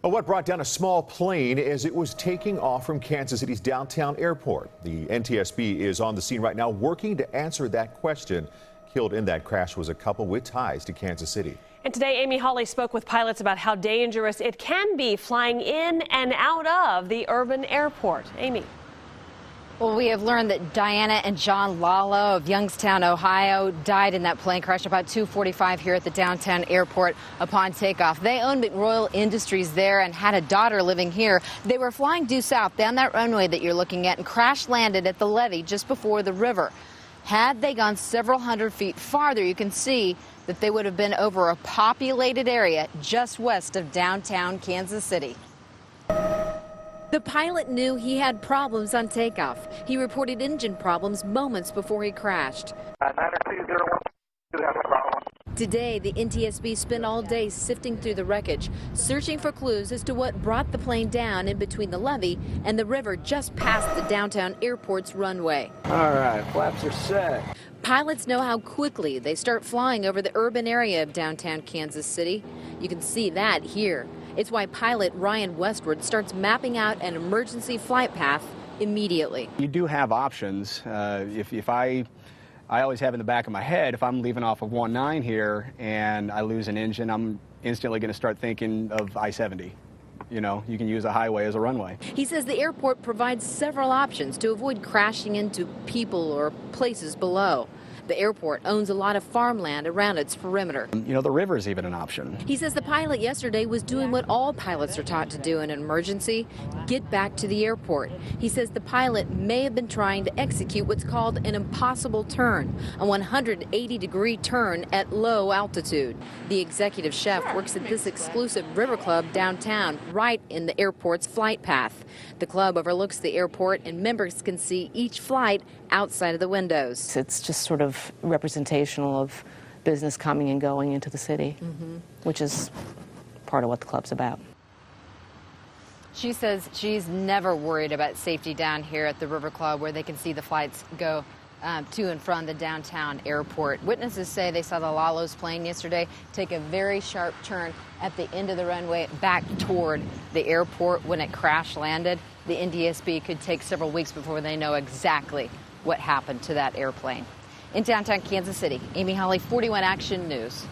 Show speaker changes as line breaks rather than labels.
Well, what brought down a small plane as it was taking off from Kansas City's downtown airport? The NTSB is on the scene right now working to answer that question. Killed in that crash was a couple with ties to Kansas City.
And today, Amy Hawley spoke with pilots about how dangerous it can be flying in and out of the urban airport. Amy.
Well, we have learned that Diana and John Lalo of Youngstown, Ohio, died in that plane crash about 2:45 here at the downtown airport upon takeoff. They own McRoyal Industries there and had a daughter living here. They were flying due south down that runway that you're looking at and crash landed at the levee just before the river. Had they gone several hundred feet farther, you can see that they would have been over a populated area just west of downtown Kansas City. The pilot knew he had problems on takeoff. He reported engine problems moments before he crashed.
90201, do have a problem.
Today, the NTSB spent all day sifting through the wreckage, searching for clues as to what brought the plane down in between the levee and the river just past the downtown airport's runway.
All right, flaps are set.
Pilots know how quickly they start flying over the urban area of downtown Kansas City. You can see that here. It's why pilot Ryan Westward starts mapping out an emergency flight path immediately.
You do have options. If I always have in the back of my head, if I'm leaving off of 19 here and I lose an engine, I'm instantly going to start thinking of I-70. You know, you can use a highway as a runway.
He says the airport provides several options to avoid crashing into people or places below. The airport owns a lot of farmland around its perimeter.
You know, the river is even an option.
He says the pilot yesterday was doing what all pilots are taught to do in an emergency, get back to the airport. He says the pilot may have been trying to execute what's called an impossible turn, a 180-degree turn at low altitude. The executive chef works at this exclusive river club downtown, right in the airport's flight path. The club overlooks the airport and members can see each flight outside of the windows.
It's just sort of representational of business coming and going into the city, which is part of what the club's about.
She says she's never worried about safety down here at the River Club, where they can see the flights go to and from the downtown airport. Witnesses say they saw the Lalo's plane yesterday take a very sharp turn at the end of the runway back toward the airport when it crash landed. The NTSB could take several weeks before they know exactly what happened to that airplane. In downtown Kansas City, Amy Hawley, 41 Action News.